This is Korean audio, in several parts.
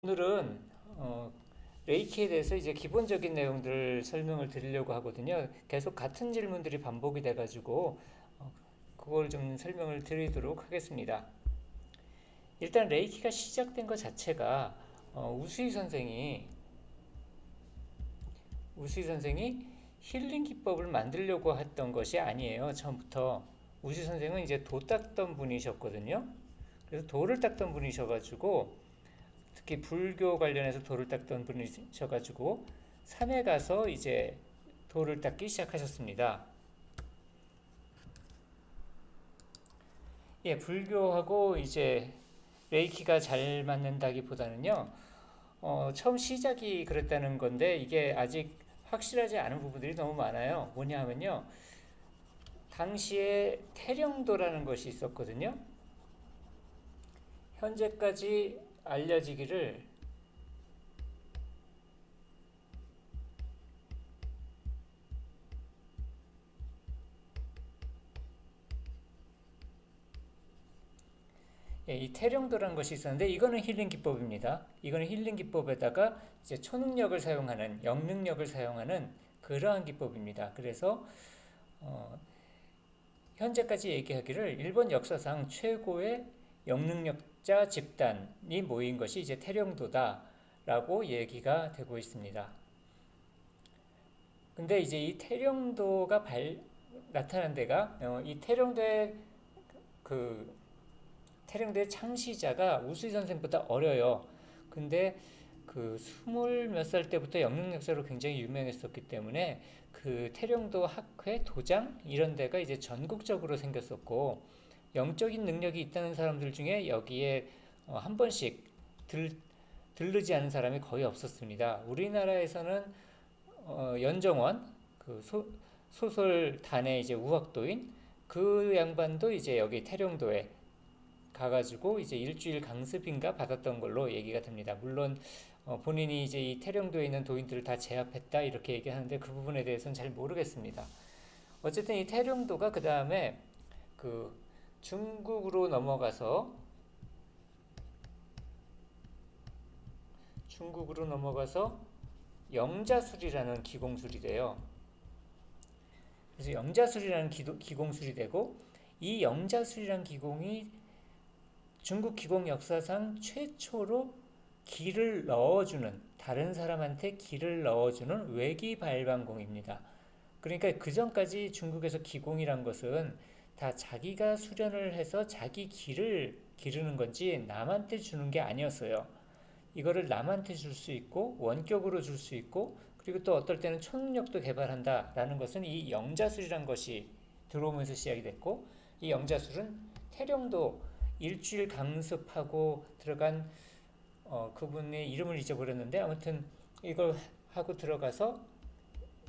오늘은 레이키에 대해서 이제 기본적인 내용들을 설명을 드리려고 하거든요. 계속 같은 질문들이 반복이 돼가지고 그걸 좀 설명을 드리도록 하겠습니다. 일단 레이키가 시작된 것 자체가 우수희 선생이 힐링 기법을 만들려고 했던 것이 아니에요. 처음부터 우수희 선생은 이제 도 닦던 분이셨거든요. 그래서 도를 닦던 분이셔가지고 특히 불교 관련해서 도를 닦던 분이셔가지고 산에 가서 이제 도를 닦기 시작하셨습니다. 예, 불교하고 이제 레이키가 잘 맞는다기보다는요, 처음 시작이 그랬다는 건데 이게 아직 확실하지 않은 부분들이 너무 많아요. 뭐냐 하면요, 당시에 태령도라는 것이 있었거든요. 현재까지 알려지기를 예, 이 태령도라는 것이 있었는데 이거는 힐링 기법입니다. 이거는 힐링 기법에다가 이제 초능력을 사용하는 영능력을 사용하는 그러한 기법입니다. 그래서 어, 현재까지 얘기하기를 일본 역사상 최고의 영능력자 집단이 모인 것이 이제 태령도다라고 얘기가 되고 있습니다. 근데 이제 이 태령도가 나타난 데가 이 그 태릉대 창시자가 우수희 선생보다 어려요. 근데 그 스물 몇 살 때부터 영능력자로 굉장히 유명했었기 때문에 그 태령도 학회 도장 이런 데가 이제 전국적으로 생겼었고 영적인 능력이 있다는 사람들 중에 여기에 한 번씩 들르지 않은 사람이 거의 없었습니다. 우리나라에서는 연정원 그 소설단의 이제 우학도인 그 양반도 이제 여기 태령도에 가가지고 이제 일주일 강습인가 받았던 걸로 얘기가 됩니다. 물론 본인이 이제 이 태령도에 있는 도인들을 다 제압했다 이렇게 얘기하는데 그 부분에 대해서는 잘 모르겠습니다. 어쨌든 이 태령도가 그 다음에 그 중국으로 넘어가서 영자술이라는 기공술이 돼요. 그래서 영자술이라는 기공술이 되고 이 영자술이라는 기공이 중국 기공 역사상 최초로 기를 넣어주는 다른 사람한테 기를 넣어주는 외기 발방공입니다. 그러니까 그 전까지 중국에서 기공이란 것은 다 자기가 수련을 해서 자기 기를 기르는 건지 남한테 주는 게 아니었어요. 이거를 남한테 줄 수 있고 원격으로 줄 수 있고 그리고 또 어떨 때는 초능력도 개발한다라는 것은 이 영자술이란 것이 들어오면서 시작이 됐고 이 영자술은 태령도 일주일 강습하고 들어간 그분의 이름을 잊어버렸는데 아무튼 이걸 하고 들어가서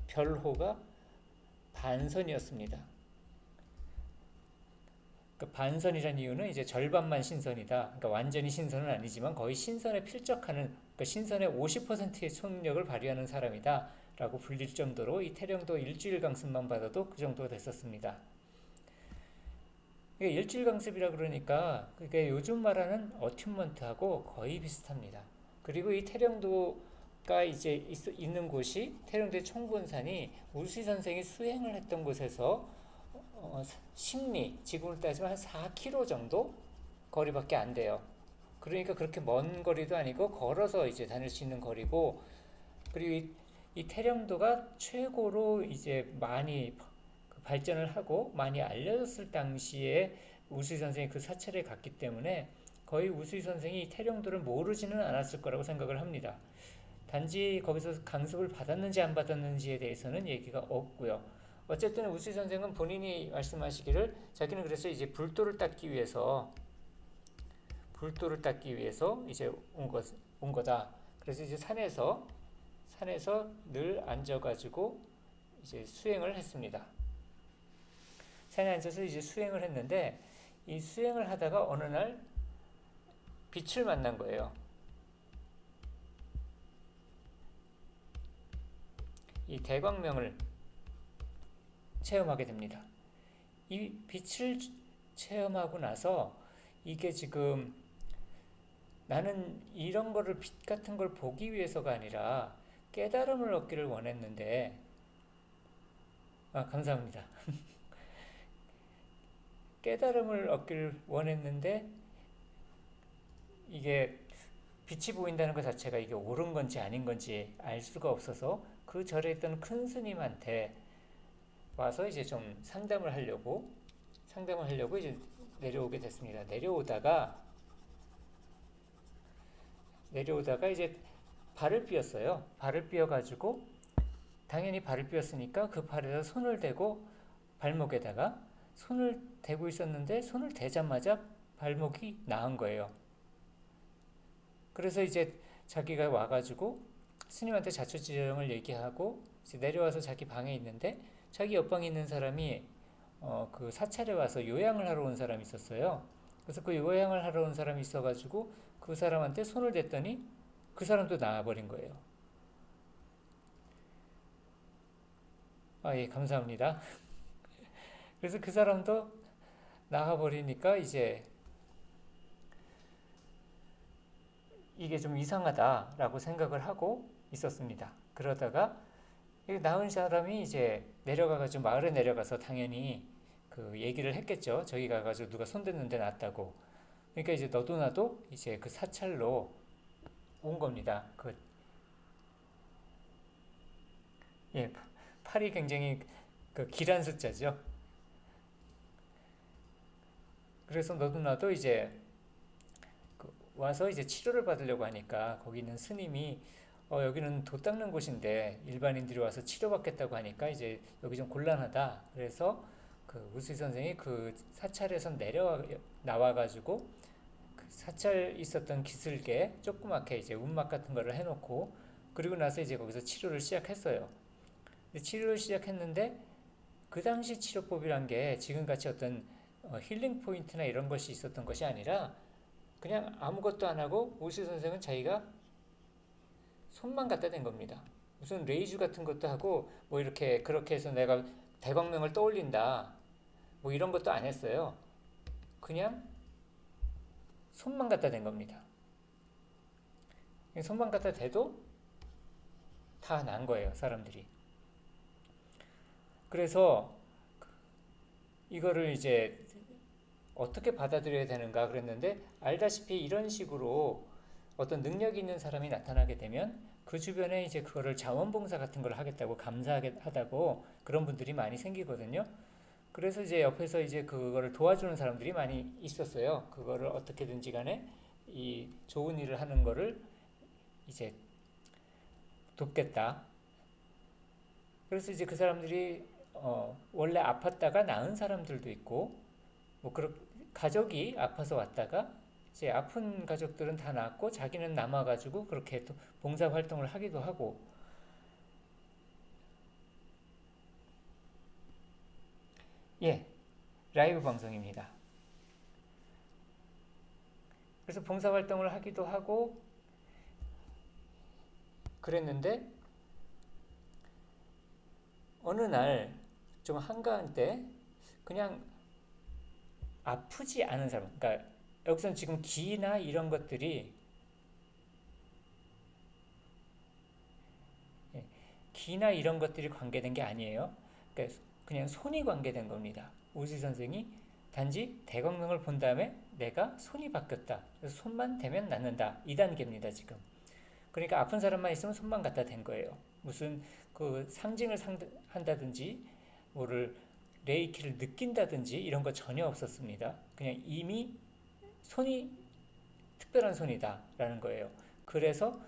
별호가 반선이었습니다. 그 반선이라는 이유는 이제 절반만 신선이다. 그러니까 완전히 신선은 아니지만 거의 신선에 필적하는, 그러니까 신선의 50%의 초능력을 발휘하는 사람이다. 라고 불릴 정도로 이 태령도 일주일 강습만 받아도 그 정도가 됐었습니다. 일주일 강습이라 그러니까 그게 요즘 말하는 어튜먼트하고 거의 비슷합니다. 그리고 이 태령도가 이제 있는 곳이 태령도의 청본산이 우수희 선생이 수행을 했던 곳에서 심리, 지금으로 따지면 한 4km 정도 거리밖에 안 돼요. 그러니까 그렇게 먼 거리도 아니고 걸어서 이제 다닐 수 있는 거리고 그리고 이 태령도가 최고로 이제 많이 발전을 하고 많이 알려졌을 당시에 우수희 선생이 그 사찰에 갔기 때문에 거의 우수희 선생이 태령도를 모르지는 않았을 거라고 생각을 합니다. 단지 거기서 강습을 받았는지 안 받았는지에 대해서는 얘기가 없고요. 어쨌든 우수희 선생은 본인이 말씀하시기를 자기는 그래서 이제 불도를 닦기 위해서 이제 온 거다. 그래서 이제 산에서 늘 앉아가지고 이제 수행을 했습니다. 산에 앉아서 이제 수행을 했는데 이 수행을 하다가 어느 날 빛을 만난 거예요. 이 대광명을 체험하게 됩니다. 이 빛을 체험하고 나서 이게 지금 나는 이런 거를 빛 같은 걸 보기 위해서가 아니라 깨달음을 얻기를 원했는데, 감사합니다. 깨달음을 얻기를 원했는데 이게 빛이 보인다는 것 자체가 이게 옳은 건지 아닌 건지 알 수가 없어서 그 절에 있던 큰 스님한테 와서 이제 좀 상담을 하려고 이제 내려오게 됐습니다. 내려오다가 이제 발을 삐었어요. 발을 삐어가지고 당연히 발을 삐었으니까 그 발에다 손을 대고 발목에다가 손을 대고 있었는데 손을 대자마자 발목이 나은 거예요. 그래서 이제 자기가 와가지고 스님한테 자초지종을 얘기하고 이제 내려와서 자기 방에 있는데 자기 옆방에 있는 사람이 그 사찰에 와서 요양을 하러 온 사람이 있었어요. 그래서 그 요양을 하러 온 사람이 있어가지고 그 사람한테 손을 댔더니 그 사람도 나와버린 거예요. 예, 감사합니다. 그래서 그 사람도 나와버리니까 이제 이게 좀 이상하다라고 생각을 하고 있었습니다. 그러다가 나은 사람이 이제 내려가가지고 마을에 내려가서 당연히 그 얘기를 했겠죠. 저기 가가지고 누가 손댔는데 낫다고. 그러니까 이제 너도 나도 이제 그 사찰로 온 겁니다. 예, 8이 굉장히 그 길한 숫자죠. 그래서 너도 나도 이제 와서 이제 치료를 받으려고 하니까 거기 있는 스님이 여기는 도 닦는 곳인데 일반인들이 와서 치료받겠다고 하니까 이제 여기 좀 곤란하다. 그래서 그 우수희 선생이 그 사찰에서 나와가지고 그 사찰 있었던 기슭에 조그맣게 이제 움막 같은 거를 해놓고 그리고 나서 이제 거기서 치료를 시작했어요. 치료를 시작했는데 그 당시 치료법이란 게 지금같이 어떤 힐링 포인트나 이런 것이 있었던 것이 아니라 그냥 아무것도 안 하고 우수희 선생은 자기가 손만 갖다 댄 겁니다. 무슨 레이즈 같은 것도 하고 뭐 이렇게 그렇게 해서 내가 대광명을 떠올린다 뭐 이런 것도 안 했어요. 그냥 손만 갖다 댄 겁니다. 손만 갖다 대도 다 난 거예요, 사람들이. 그래서 이거를 이제 어떻게 받아들여야 되는가 그랬는데 알다시피 이런 식으로 어떤 능력이 있는 사람이 나타나게 되면 그 주변에 이제 그거를 자원봉사 같은 걸 하겠다고 감사하다고 그런 분들이 많이 생기거든요. 그래서 이제 옆에서 이제 그거를 도와주는 사람들이 많이 있었어요. 그거를 어떻게든지 간에 이 좋은 일을 하는 거를 이제 돕겠다. 그래서 이제 그 사람들이 원래 아팠다가 나은 사람들도 있고 뭐 가족이 아파서 왔다가 이제 아픈 가족들은 다 낫고 자기는 남아가지고 그렇게 또 봉사 활동을 하기도 하고 예, 라이브 방송입니다. 그래서 봉사 활동을 하기도 하고 그랬는데 어느 날 좀 한가한 때 그냥 아프지 않은 사람, 그러니까 여기서는 지금 기나 이런 것들이 기나 이런 것들이 관계된 게 아니에요. 그러니까 그냥 손이 관계된 겁니다. 우수희 선생이 단지 대광명을 본 다음에 내가 손이 바뀌었다. 그래서 손만 대면 낫는다. 이 단계입니다, 지금. 그러니까 아픈 사람만 있으면 손만 갖다 댄 거예요. 무슨 그 상징을 한다든지 뭐를 레이키를 느낀다든지 이런 거 전혀 없었습니다. 그냥 이미 손이 특별한 손이다 라는 거예요. 그래서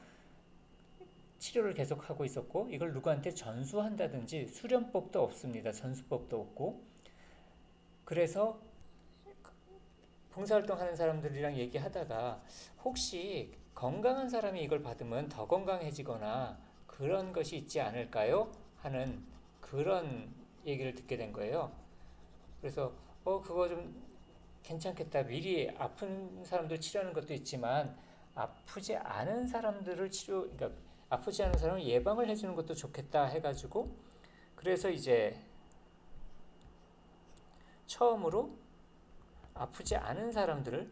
치료를 계속하고 있었고 이걸 누구한테 전수한다든지 수련법도 없습니다. 전수법도 없고 그래서 봉사활동하는 사람들이랑 얘기하다가 혹시 건강한 사람이 이걸 받으면 더 건강해지거나 그런 것이 있지 않을까요? 하는 그런 얘기를 듣게 된 거예요. 그래서 그거 좀 괜찮겠다. 미리 아픈 사람들 치료하는 것도 있지만 아프지 않은 사람들을 그러니까 아프지 않은 사람을 예방을 해주는 것도 좋겠다 해가지고 그래서 이제 처음으로 아프지 않은 사람들한테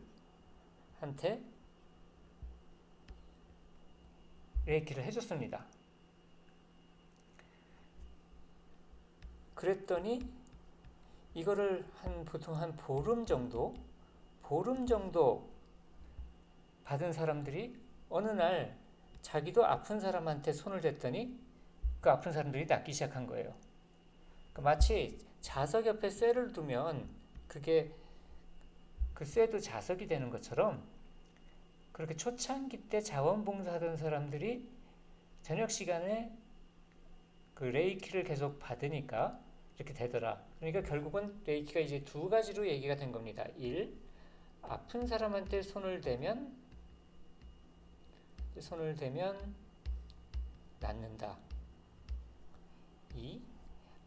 레이키를 해줬습니다. 그랬더니 이거를 보통 한 보름 정도 받은 사람들이 어느 날 자기도 아픈 사람한테 손을 댔더니 그 아픈 사람들이 낫기 시작한 거예요. 그러니까 마치 자석 옆에 쇠를 두면 그게 그 쇠도 자석이 되는 것처럼, 그렇게 초창기 때 자원봉사하던 사람들이 저녁 시간에 그 레이키를 계속 받으니까 이렇게 되더라. 그러니까 결국은 레이키가 이제 두 가지로 얘기가 된 겁니다. 1. 아픈 사람한테 손을 대면 낫는다. 2.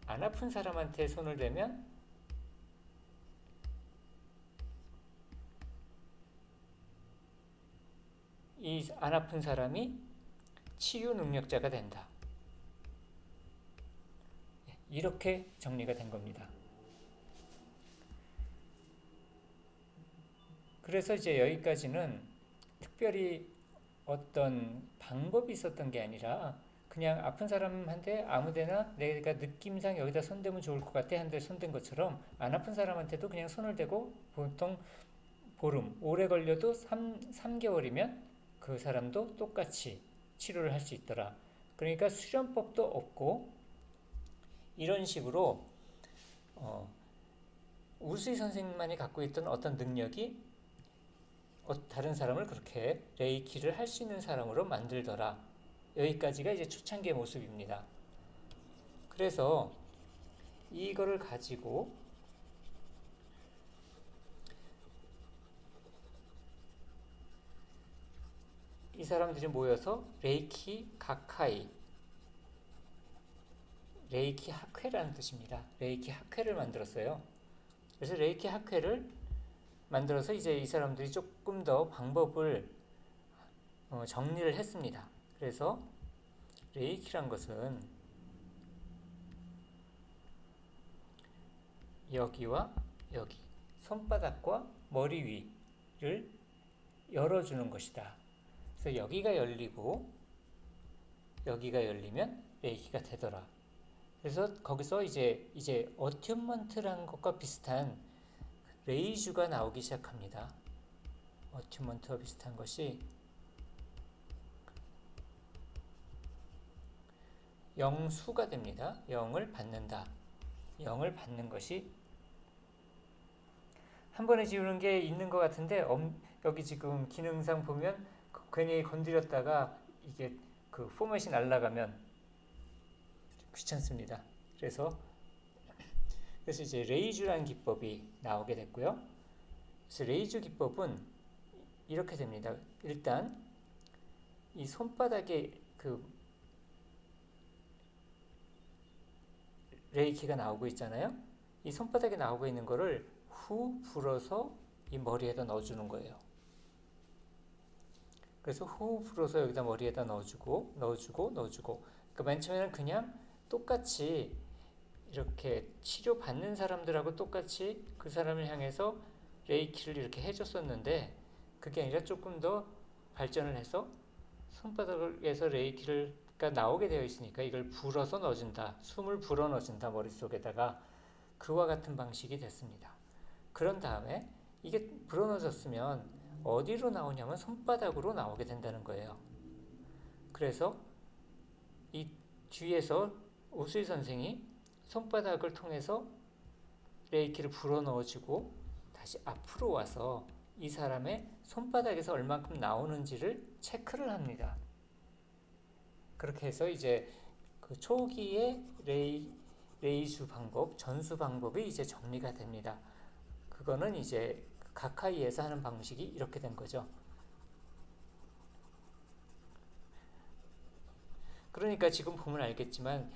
안 아픈 사람한테 손을 대면 이 안 아픈 사람이 치유 능력자가 된다. 이렇게 정리가 된 겁니다. 그래서 이제 여기까지는 특별히 어떤 방법이 있었던 게 아니라 그냥 아픈 사람한테 아무데나 내가 느낌상 여기다 손대면 좋을 것 같아 한데 손댄 것처럼 안 아픈 사람한테도 그냥 손을 대고 보통 보름, 오래 걸려도 3개월이면 그 사람도 똑같이 치료를 할 수 있더라. 그러니까 수련법도 없고 이런 식으로 우수희 선생님만이 갖고 있던 어떤 능력이 다른 사람을 그렇게 레이키를 할 수 있는 사람으로 만들더라. 여기까지가 이제 초창기의 모습입니다. 그래서 이거를 가지고 이 사람들이 모여서 레이키 가카이, 레이키 학회라는 뜻입니다. 레이키 학회를 만들었어요. 그래서 레이키 학회를 만들어서 이제 이 사람들이 조금 더 방법을 정리를 했습니다. 그래서 레이키란 것은 여기와 여기, 손바닥과 머리 위를 열어주는 것이다. 그래서 여기가 열리고 여기가 열리면 레이키가 되더라. 그래서 거기서 이제 어튠먼트라는 것과 비슷한 레이주가 나오기 시작합니다. 어튠먼트와 비슷한 것이 영수가 됩니다. 영을 받는다. 영을 받는 것이 한 번에 지우는 게 있는 것 같은데 여기 지금 기능상 보면 괜히 건드렸다가 이게 그 포맷이 날아가면 귀찮습니다. 그래서 이제 레이주라는 기법이 나오게 됐고요. 그래서 레이주 기법은 이렇게 됩니다. 일단 이 손바닥에 그 레이키가 나오고 있잖아요. 이 손바닥에 나오고 있는 거를 후 불어서 이 머리에다 넣어주는 거예요. 그래서 후 불어서 여기다 머리에다 넣어주고. 그러니까 맨 처음에는 그냥 똑같이 이렇게 치료받는 사람들하고 똑같이 그 사람을 향해서 레이키를 이렇게 해줬었는데 그게 아니라 조금 더 발전을 해서 손바닥에서 레이키가 나오게 되어 있으니까 이걸 불어서 넣어준다. 숨을 불어 넣어준다. 머릿속에다가. 그와 같은 방식이 됐습니다. 그런 다음에 이게 불어 넣어졌으면 어디로 나오냐면 손바닥으로 나오게 된다는 거예요. 그래서 이 뒤에서 우수희 선생이 손바닥을 통해서 레이키를 불어 넣어주고 다시 앞으로 와서 이 사람의 손바닥에서 얼만큼 나오는지를 체크를 합니다. 그렇게 해서 이제 그 초기의 레이수 방법, 전수 방법이 이제 정리가 됩니다. 그거는 이제 가카이에서 하는 방식이 이렇게 된 거죠. 그러니까 지금 보면 알겠지만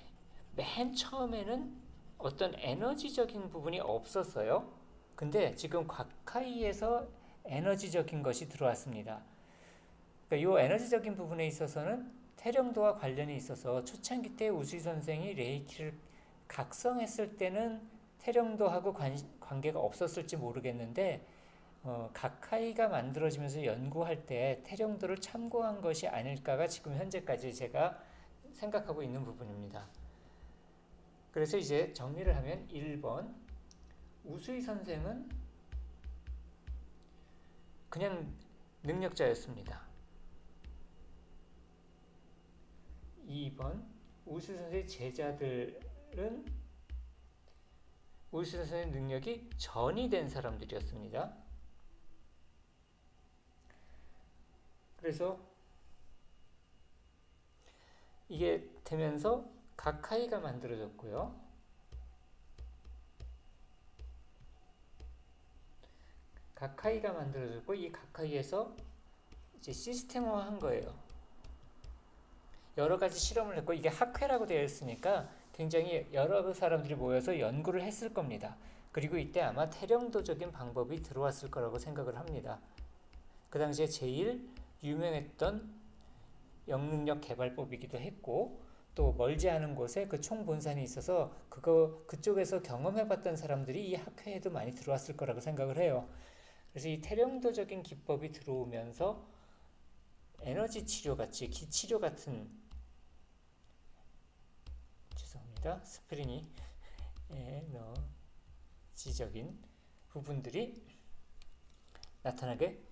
맨 처음에는 어떤 에너지적인 부분이 없었어요. 근데 지금 가카이에서 에너지적인 것이 들어왔습니다. 그러니까 이 에너지적인 부분에 있어서는 태령도와 관련이 있어서 초창기 때 우수희 선생이 레이키를 각성했을 때는 태령도하고 관계가 없었을지 모르겠는데 가카이가 만들어지면서 연구할 때 태령도를 참고한 것이 아닐까가 지금 현재까지 제가 생각하고 있는 부분입니다. 그래서 이제 정리를 하면 1번 우수희 선생은 그냥 능력자였습니다. 2번 우수희 선생의 제자들은 우수희 선생의 능력이 전이 된 사람들이었습니다. 그래서 이게 되면서 가카이가 만들어졌고요. 가카이가 만들어졌고 이 가카이에서 이제 시스템화한 거예요. 여러 가지 실험을 했고 이게 학회라고 되어 있으니까 굉장히 여러 사람들이 모여서 연구를 했을 겁니다. 그리고 이때 아마 태령도적인 방법이 들어왔을 거라고 생각을 합니다. 그 당시에 제일 유명했던 영능력 개발법이기도 했고 또 멀지 않은 곳에 그 총본산이 있어서 그쪽에서 경험해봤던 사람들이 이 학회에도 많이 들어왔을 거라고 생각을 해요. 그래서 이 태령도적인 기법이 들어오면서 에너지 치료 같이 기치료 같은 스프링이 에너지적인 부분들이 나타나게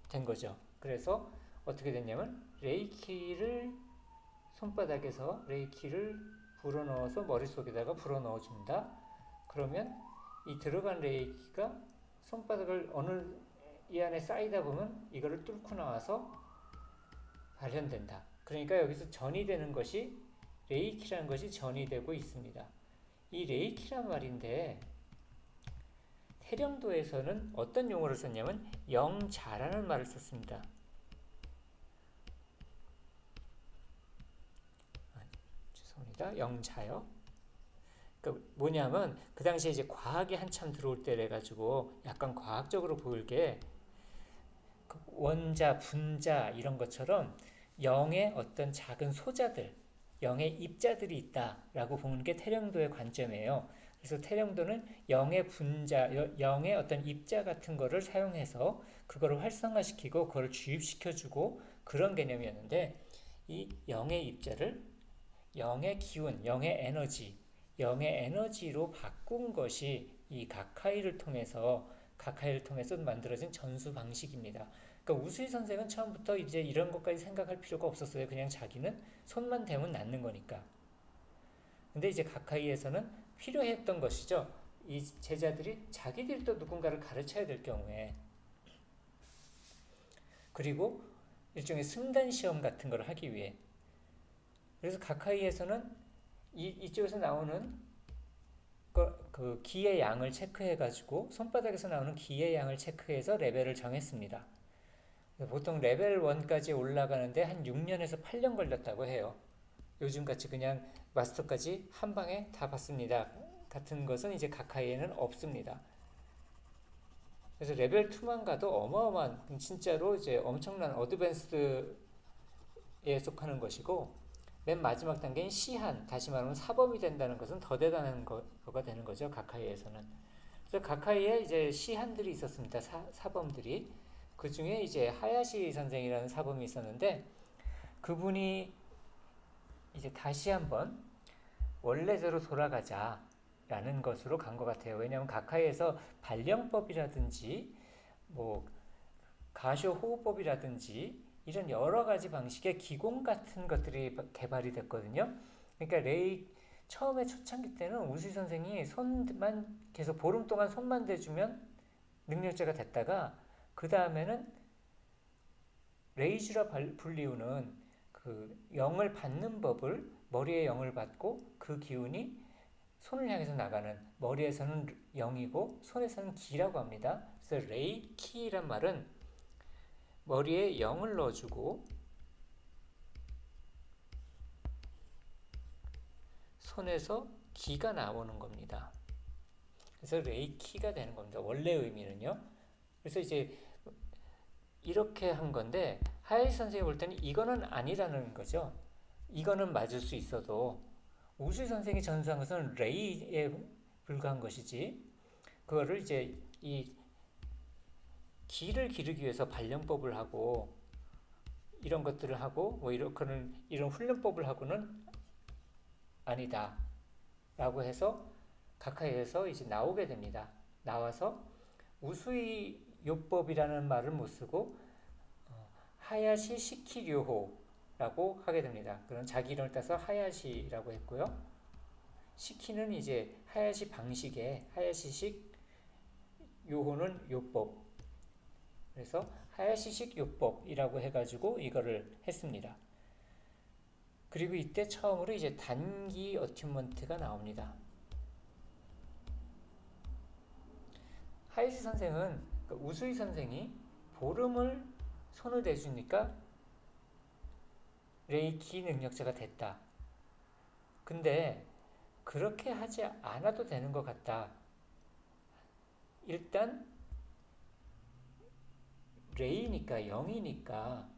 된 거죠. 그래서 어떻게 됐냐면 레이키를 손바닥에서 레이키를 불어넣어서 머릿속에다가 불어넣어준다. 그러면 이 들어간 레이키가 손바닥을 이 안에 쌓이다 보면 이거를 뚫고 나와서 발현된다. 그러니까 여기서 전이 되는 것이 레이키라는 것이 전이 되고 있습니다. 이 레이키란 말인데 태령도에서는 어떤 용어를 썼냐면 영자라는 말을 썼습니다. 죄송합니다. 영자요. 그러니까 뭐냐면 그 당시에 이제 과학이 한참 들어올 때래 가지고 약간 과학적으로 보이게 원자, 분자 이런 것처럼 영의 어떤 작은 소자들, 영의 입자들이 있다라고 보는 게 태령도의 관점이에요. 그래서 태령도는 영의 분자, 영의 어떤 입자 같은 거를 사용해서 그거를 활성화시키고 그걸 주입시켜주고 그런 개념이었는데 이 영의 입자를 영의 기운, 영의 에너지로 바꾼 것이 이 가카이를 통해서 만들어진 전수 방식입니다. 그러니까 우수희 선생은 처음부터 이제 이런 것까지 생각할 필요가 없었어요. 그냥 자기는 손만 대면 낫는 거니까. 근데 이제 가카이에서는 필요했던 것이죠. 이 제자들이 자기들도 누군가를 가르쳐야 될 경우에 그리고 일종의 승단 시험 같은 걸 하기 위해 그래서 가카이에서는 이쪽에서 나오는 그 기의 양을 체크해가지고 손바닥에서 나오는 기의 양을 체크해서 레벨을 정했습니다. 보통 레벨 1까지 올라가는데 한 6년에서 8년 걸렸다고 해요. 요즘같이 그냥 마스터까지 한 방에 다 받습니다. 같은 것은 이제 가카이에는 없습니다. 그래서 레벨 2만 가도 어마어마한 진짜로 이제 엄청난 어드밴스드에 속하는 것이고 맨 마지막 단계인 시한, 다시 말하면 사범이 된다는 것은 더 대단한 거가 되는 거죠. 가카이에서는. 그래서 가카이에 이제 시한들이 있었습니다. 사범들이. 그 중에 이제 하야시 선생이라는 사범이 있었는데 그분이 이제 다시 한번 원래대로 돌아가자라는 것으로 간 것 같아요. 왜냐하면 가카이에서 발령법이라든지 뭐 가쇼 호흡법이라든지 이런 여러 가지 방식의 기공 같은 것들이 개발이 됐거든요. 그러니까 처음에 초창기 때는 우수희 선생이 손만 계속 보름 동안 손만 대주면 능력자가 됐다가 그 다음에는 레이주라 불리우는 그 영을 받는 법을 머리에 영을 받고 그 기운이 손을 향해서 나가는 머리에서는 영이고 손에서는 기라고 합니다. 그래서 레이키란 말은 머리에 영을 넣어주고 손에서 기가 나오는 겁니다. 그래서 레이키가 되는 겁니다. 원래 의미는요. 그래서 이제 이렇게 한 건데 하야시 선생이 볼 때는 이거는 아니라는 거죠. 이거는 맞을 수 있어도 우수희 선생이 전수한 것은 레이에 불과한 것이지 그거를 이제 이 기를 기르기 위해서 발령법을 하고 이런 것들을 하고 뭐 이런 훈련법을 하고는 아니다 라고 해서 가카이에서 이제 나오게 됩니다. 나와서 우수이 요법이라는 말을 못 쓰고 하야시 시키료호라고 하게 됩니다. 그런 자기 이름을 따서 하야시라고 했고요. 시키는 이제 하야시 방식의 하야시식, 요호는 요법. 그래서 하야시식 요법이라고 해가지고 이거를 했습니다. 그리고 이때 처음으로 이제 단기 어튜먼트가 나옵니다. 하야시 선생은 우수이 선생이 보름을 손을 대주니까 레이키 능력자가 됐다. 근데 그렇게 하지 않아도 되는 것 같다. 일단 레이니까 0이니까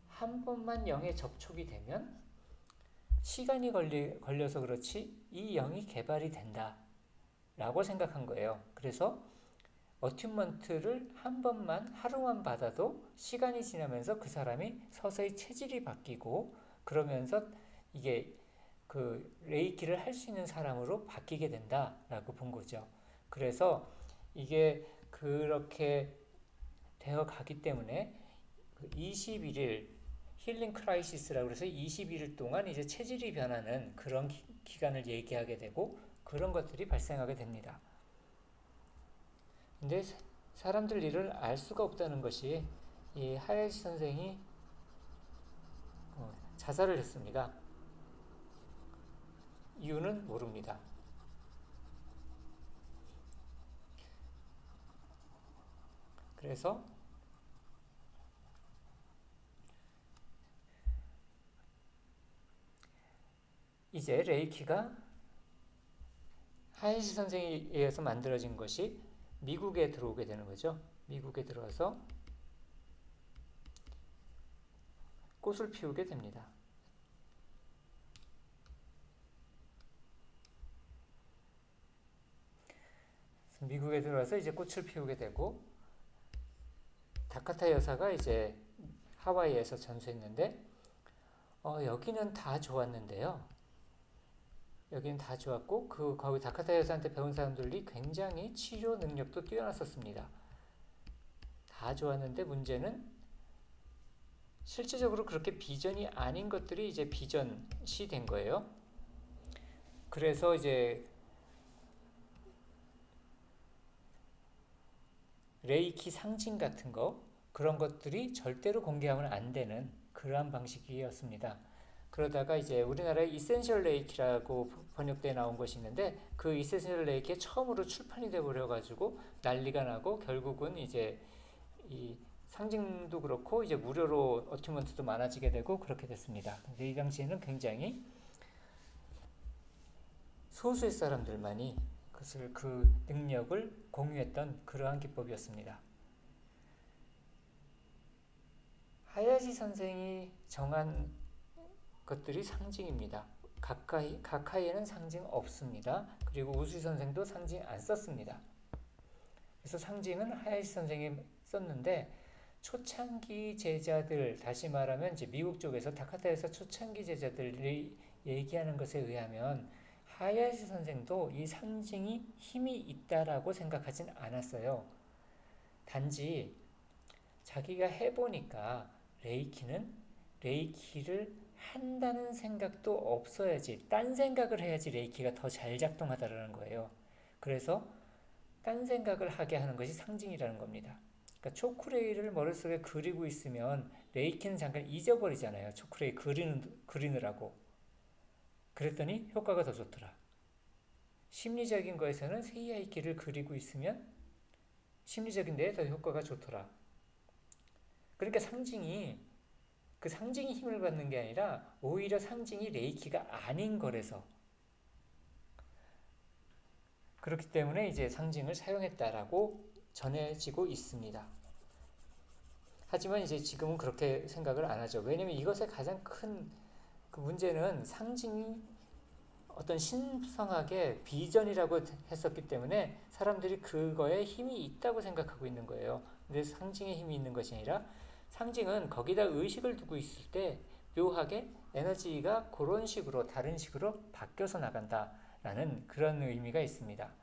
한 번만 0에 접촉이 되면 시간이 걸려서 그렇지 이 0이 개발이 된다 라고 생각한 거예요. 그래서 어튜먼트를 한 번만 하루만 받아도 시간이 지나면서 그 사람이 서서히 체질이 바뀌고 그러면서 이게 그 레이키를 할 수 있는 사람으로 바뀌게 된다라고 본 거죠. 그래서 이게 그렇게 되어 가기 때문에 21일 힐링 크라이시스라고 해서 21일 동안 이제 체질이 변하는 그런 기간을 얘기하게 되고 그런 것들이 발생하게 됩니다. 근데 사람들 이를 알 수가 없다는 것이 이 하야시 선생이 자살을 했습니다. 이유는 모릅니다. 그래서 이제 레이키가 하야시 선생에 의해서 만들어진 것이 미국에 들어오게 되는 거죠. 미국에 들어와서 꽃을 피우게 됩니다. 미국에 들어와서 이제 꽃을 피우게 되고 다카타 여사가 이제 하와이에서 전수했는데 여기는 다 좋았는데요. 여기는 다 좋았고 거기 다카타 여사한테 배운 사람들이 굉장히 치료 능력도 뛰어났었습니다. 다 좋았는데 문제는 실제적으로 그렇게 비전이 아닌 것들이 이제 비전시 된 거예요. 그래서 이제 레이키 상징 같은 거 그런 것들이 절대로 공개하면 안 되는 그러한 방식이었습니다. 그러다가 이제 우리나라에 이센셜 레이키라고 번역돼 나온 것이 있는데 그 이센셜 레이키에 처음으로 출판이 돼 버려 가지고 난리가 나고 결국은 이제 이 상징도 그렇고 이제 무료로 어튜먼트도 많아지게 되고 그렇게 됐습니다. 근데 이 당시에는 굉장히 소수의 사람들만이 그 능력을 공유했던 그러한 기법이었습니다. 하야시 선생이 정한 것들이 상징입니다. 가카이에는 상징 없습니다. 그리고 우수이 선생도 상징 안 썼습니다. 그래서 상징은 하야시 선생이 썼는데 초창기 제자들, 다시 말하면 이제 미국 쪽에서 다카타에서 초창기 제자들이 얘기하는 것에 의하면 하야시 선생도 이 상징이 힘이 있다라고 생각하진 않았어요. 단지 자기가 해보니까 레이키를 한다는 생각도 없어야지, 딴 생각을 해야지 레이키가 더 잘 작동하다라는 거예요. 그래서 딴 생각을 하게 하는 것이 상징이라는 겁니다. 그러니까 초크레이를 머릿속에 그리고 있으면 레이키는 잠깐 잊어버리잖아요. 초크레이 그리느라고. 그랬더니 효과가 더 좋더라. 심리적인 거에서는 세이아이키를 그리고 있으면 심리적인 데에 더 효과가 좋더라. 그러니까 그 상징이 힘을 받는 게 아니라 오히려 상징이 레이키가 아닌 거라서 그렇기 때문에 이제 상징을 사용했다라고 전해지고 있습니다. 하지만 이제 지금은 그렇게 생각을 안 하죠. 왜냐면 이것의 가장 큰 그 문제는 상징이 어떤 신성하게 비전이라고 했었기 때문에 사람들이 그거에 힘이 있다고 생각하고 있는 거예요. 근데 상징의 힘이 있는 것이 아니라 상징은 거기다 의식을 두고 있을 때 묘하게 에너지가 그런 식으로 다른 식으로 바뀌어서 나간다라는 그런 의미가 있습니다.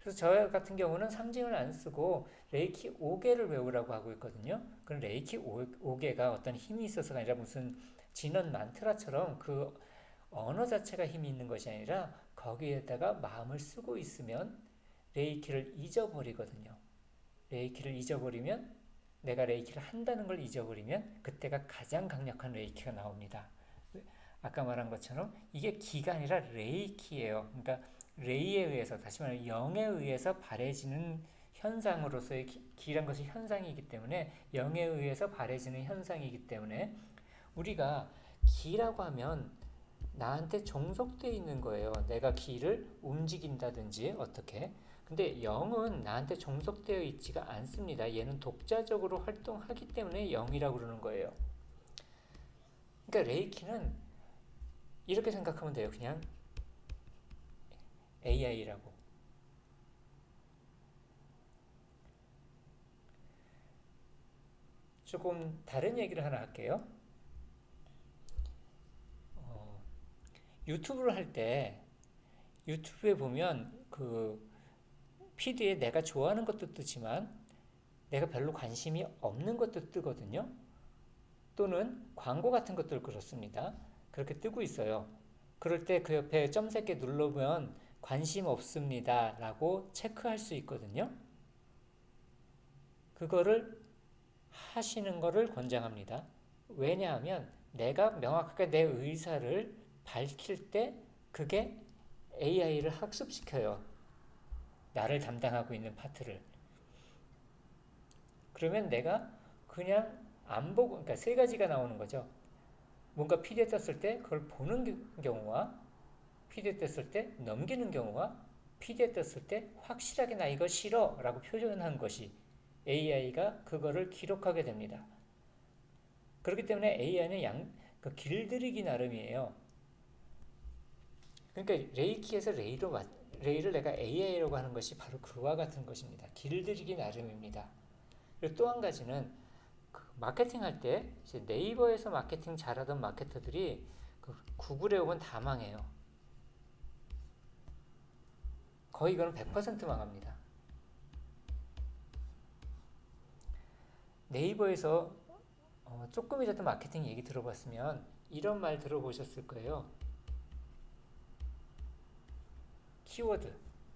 그래서 저 같은 경우는 상징을 안 쓰고 레이키 5개를 외우라고 하고 있거든요. 그 레이키 5개가 어떤 힘이 있어서가 아니라 무슨 진원 만트라처럼 그 언어 자체가 힘이 있는 것이 아니라 거기에다가 마음을 쓰고 있으면 레이키를 잊어버리거든요. 레이키를 잊어버리면 내가 레이키를 한다는 걸 잊어버리면 그때가 가장 강력한 레이키가 나옵니다. 아까 말한 것처럼 이게 기가 아니라 레이키예요. 그러니까 레이에 의해서 다시 말하면 영에 의해서 발해지는 현상으로서의 기란 것이 현상이기 때문에 영에 의해서 발해지는 현상이기 때문에 우리가 기라고 하면 나한테 종속되어 있는 거예요. 내가 기를 움직인다든지 어떻게. 근데 영은 나한테 종속되어 있지가 않습니다. 얘는 독자적으로 활동하기 때문에 영이라고 그러는 거예요. 그러니까 레이키는 이렇게 생각하면 돼요. 그냥 AI라고. 조금 다른 얘기를 하나 할게요. 유튜브를 할 때 유튜브에 보면 그 피드에 내가 좋아하는 것도 뜨지만 내가 별로 관심이 없는 것도 뜨거든요. 또는 광고 같은 것들 그렇습니다. 그렇게 뜨고 있어요. 그럴 때 그 옆에 점 3개 눌러보면 관심 없습니다 라고 체크할 수 있거든요. 그거를 하시는 거를 권장합니다. 왜냐하면 내가 명확하게 내 의사를 밝힐 때 그게 AI를 학습시켜요. 나를 담당하고 있는 파트를. 그러면 내가 그냥 안 보고, 그러니까 3가지가 나오는 거죠. 뭔가 PD에 떴을 때 그걸 보는 경우와 PD에 떴을 때 넘기는 경우와 PD에 떴을 때 확실하게 나 이거 싫어 라고 표현한 것이 AI가 그거를 기록하게 됩니다. 그렇기 때문에 AI는 그 길들이기 나름이에요. 그러니까 레이키에서 레이를 내가 AI라고 하는 것이 바로 그와 같은 것입니다. 길들이기 나름입니다. 그리고 또 한 가지는 그 마케팅 할 때 네이버에서 마케팅 잘하던 마케터들이 그 구글에 오면 다 망해요. 거의 이거는 100% 망합니다. 네이버에서 조금이라도 마케팅 얘기 들어봤으면 이런 말 들어보셨을 거예요.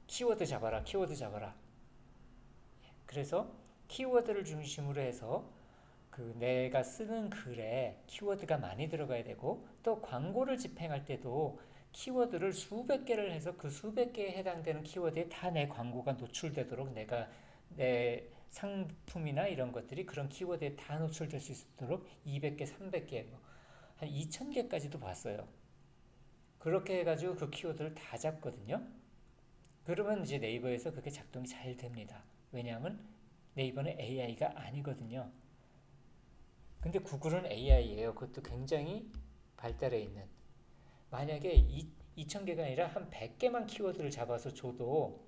키워드 잡아라, 키워드 잡아라. 그래서 키워드를 중심으로 해서 그 내가 쓰는 글에 키워드가 많이 들어가야 되고 또 광고를 집행할 때도 키워드를 수백 개를 해서 그 수백 개에 해당되는 키워드에 다 내 광고가 노출되도록 내가 내 상품이나 이런 것들이 그런 키워드에 다 노출될 수 있도록 200개, 300개, 한 2000개까지도 봤어요. 그렇게 해가지고 그 키워드를 다 잡거든요. 그러면 이제 네이버에서 그게 작동이 잘 됩니다. 왜냐하면 네이버는 AI가 아니거든요. 근데 구글은 AI예요. 그것도 굉장히 발달해 있는. 만약에 2000개가 아니라 한 100개만 키워드를 잡아서 줘도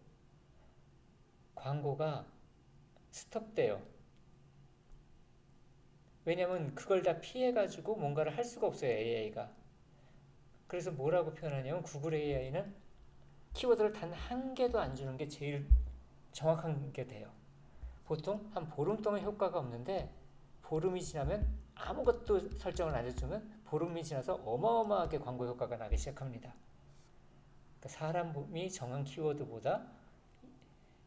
광고가 스톱돼요. 왜냐면 그걸 다 피해가지고 뭔가를 할 수가 없어요. AI가. 그래서 뭐라고 표현하냐면 구글 AI는 키워드를 단 한 개도 안 주는 게 제일 정확한 게 돼요. 보통 한 보름 동안 효과가 없는데 보름이 지나면 아무것도 설정을 안 해주면 보름이 지나서 어마어마하게 광고 효과가 나기 시작합니다. 그러니까 사람이 정한 키워드보다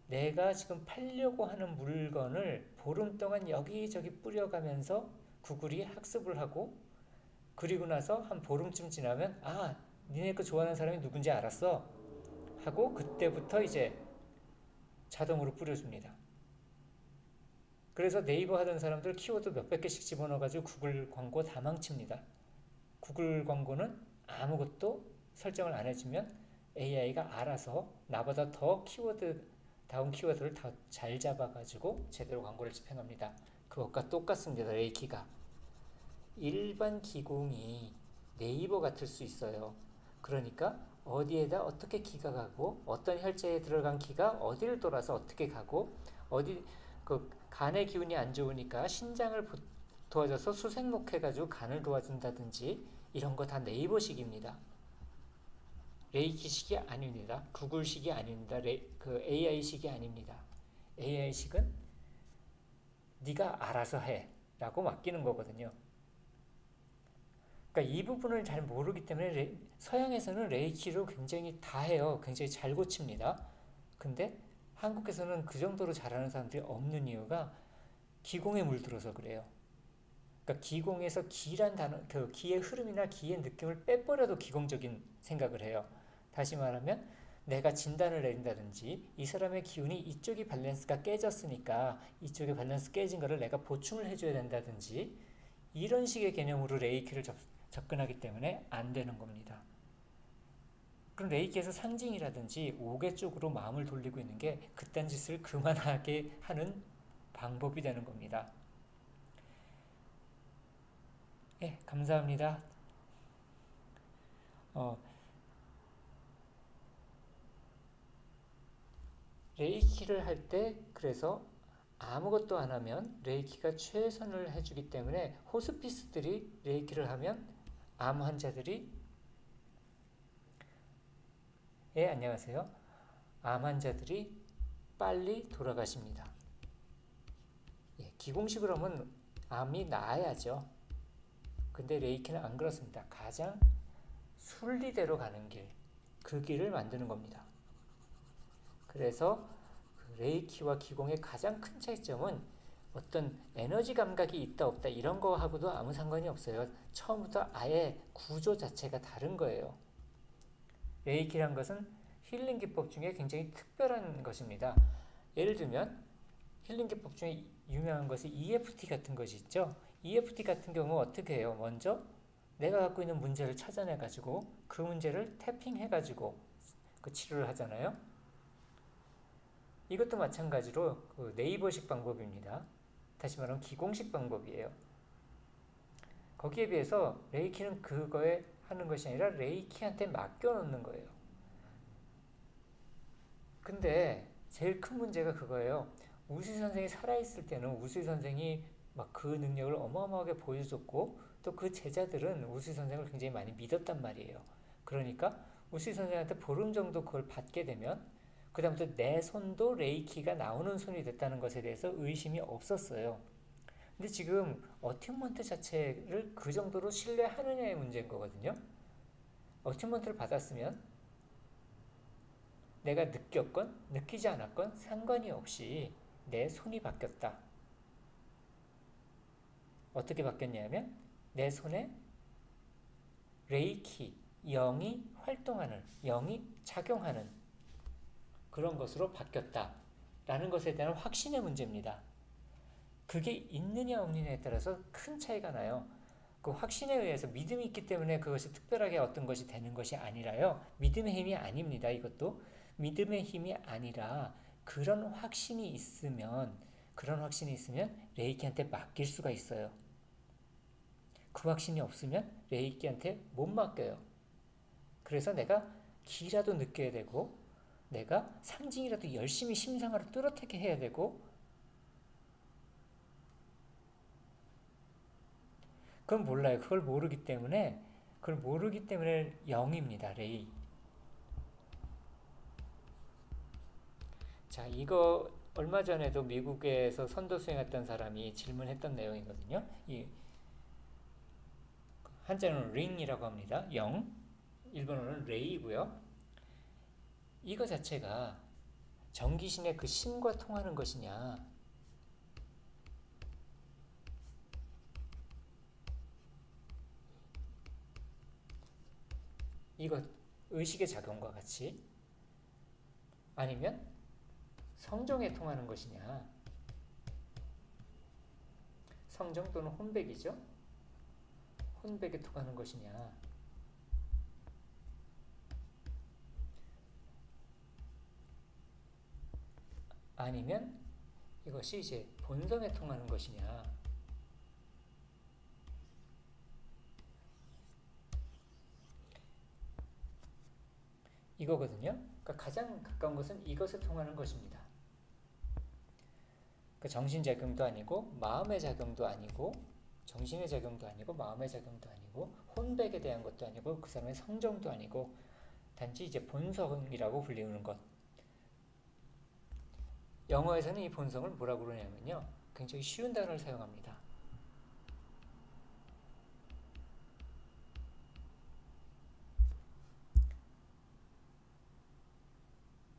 내가 지금 팔려고 하는 물건을 보름 동안 여기저기 뿌려가면서 구글이 학습을 하고 그리고 나서 한 보름쯤 지나면 아, 니네 거 좋아하는 사람이 누군지 알았어 하고 그때부터 이제 자동으로 뿌려줍니다. 그래서 네이버 하던 사람들 키워드 몇백 개씩 집어넣어가지고 구글 광고 다 망칩니다. 구글 광고는 아무것도 설정을 안 해주면 AI가 알아서 나보다 더 다운 키워드를 더 잘 잡아가지고 제대로 광고를 집행합니다. 그것과 똑같습니다. 레이키가. 일반 기공이 네이버 같을 수 있어요. 그러니까 어디에다 어떻게 기가 가고 어떤 혈자에 들어간 기가 어디를 돌아서 어떻게 가고 어디 그 간의 기운이 안 좋으니까 신장을 도와줘서 수생목해가지고 간을 도와준다든지 이런 거 다 네이버식입니다. 레이키식이 아닙니다. 구글식이 아닙니다. AI식이 아닙니다. AI식은 네가 알아서 해 라고 맡기는 거거든요. 그러니까 이 부분을 잘 모르기 때문에 서양에서는 레이키로 굉장히 다 해요. 굉장히 잘 고칩니다. 근데 한국에서는 그 정도로 잘하는 사람들이 없는 이유가 기공에 물들어서 그래요. 그러니까 기공에서 기란 단어, 그 기의 흐름이나 기의 느낌을 빼버려도 기공적인 생각을 해요. 다시 말하면 내가 진단을 내린다든지 이 사람의 기운이 이쪽이 밸런스가 깨졌으니까 이쪽의 밸런스 깨진 거를 내가 보충을 해줘야 된다든지 이런 식의 개념으로 레이키를 접근하기 때문에 안 되는 겁니다. 그럼 레이키에서 상징이라든지 5개 쪽으로 마음을 돌리고 있는 게 그딴 짓을 그만하게 하는 방법이 되는 겁니다. 예, 감사합니다. 레이키를 할 때 그래서 아무것도 안 하면 레이키가 최선을 해주기 때문에 호스피스들이 레이키를 하면 암 환자들이 예, 안녕하세요. 암 환자들이 빨리 돌아가십니다. 예, 기공식으로 하면 암이 나아야죠. 근데 레이키는 안 그렇습니다. 가장 순리대로 가는 길, 그 길을 만드는 겁니다. 그래서 레이키와 기공의 가장 큰 차이점은 어떤 에너지 감각이 있다 없다 이런 거하고도 아무 상관이 없어요. 처음부터 아예 구조 자체가 다른 거예요. 레이키란 것은 힐링 기법 중에 굉장히 특별한 것입니다. 예를 들면 힐링 기법 중에 유명한 것이 EFT 같은 것이 있죠. EFT 같은 경우 어떻게 해요? 먼저 내가 갖고 있는 문제를 찾아내 가지고 그 문제를 태핑해 가지고 그 치료를 하잖아요. 이것도 마찬가지로 그 네이버식 방법입니다. 다시 말하면 기공식 방법이에요. 거기에 비해서 레이키는 그거에 하는 것이 아니라 레이키한테 맡겨놓는 거예요. 근데 제일 큰 문제가 그거예요. 우수희 선생이 살아있을 때는 우수희 선생이 막 그 능력을 어마어마하게 보여줬고 또 그 제자들은 우수희 선생을 굉장히 많이 믿었단 말이에요. 그러니까 우수희 선생한테 보름 정도 그걸 받게 되면 그 다음부터 내 손도 레이키가 나오는 손이 됐다는 것에 대해서 의심이 없었어요. 근데 지금 어튜먼트 자체를 그 정도로 신뢰하느냐의 문제인 거거든요. 어튜먼트를 받았으면 내가 느꼈건 느끼지 않았건 상관이 없이 내 손이 바뀌었다. 어떻게 바뀌었냐면 내 손에 레이키, 영이 활동하는, 영이 작용하는 그런 것으로 바뀌었다라는 것에 대한 확신의 문제입니다. 그게 있느냐 없느냐에 따라서 큰 차이가 나요. 그 확신에 의해서 믿음이 있기 때문에 그것이 특별하게 어떤 것이 되는 것이 아니라요. 믿음의 힘이 아닙니다. 이것도 믿음의 힘이 아니라 그런 확신이 있으면 레이키한테 맡길 수가 있어요. 그 확신이 없으면 레이키한테 못 맡겨요. 그래서 내가 기라도 느껴야 되고 내가 상징이라도 열심히 심상으로 뚜렷하게 해야 되고 그건 몰라요. 그걸 모르기 때문에 0입니다. 레이. 자, 이거 얼마 전에도 미국에서 선도 수행했던 사람이 질문했던 내용이거든요. 이 한자는 링이라고 합니다. 0. 일본어는 레이고요. 이거 자체가 정기신의 그 신과 통하는 것이냐 이거 의식의 작용과 같이 아니면 성정에 통하는 것이냐 성정 또는 혼백이죠. 혼백에 통하는 것이냐 아니면 이것이 이제 본성에 통하는 것이냐 이거거든요. 그러니까 가장 가까운 것은 이것에 통하는 것입니다. 그 정신작용도 아니고 마음의 작용도 아니고 정신의 작용도 아니고 마음의 작용도 아니고 혼백에 대한 것도 아니고 그 사람의 성정도 아니고 단지 이제 본성이라고 불리우는 것. 영어에서는 이 본성을 뭐라고 그러냐면요. 굉장히 쉬운 단어를 사용합니다.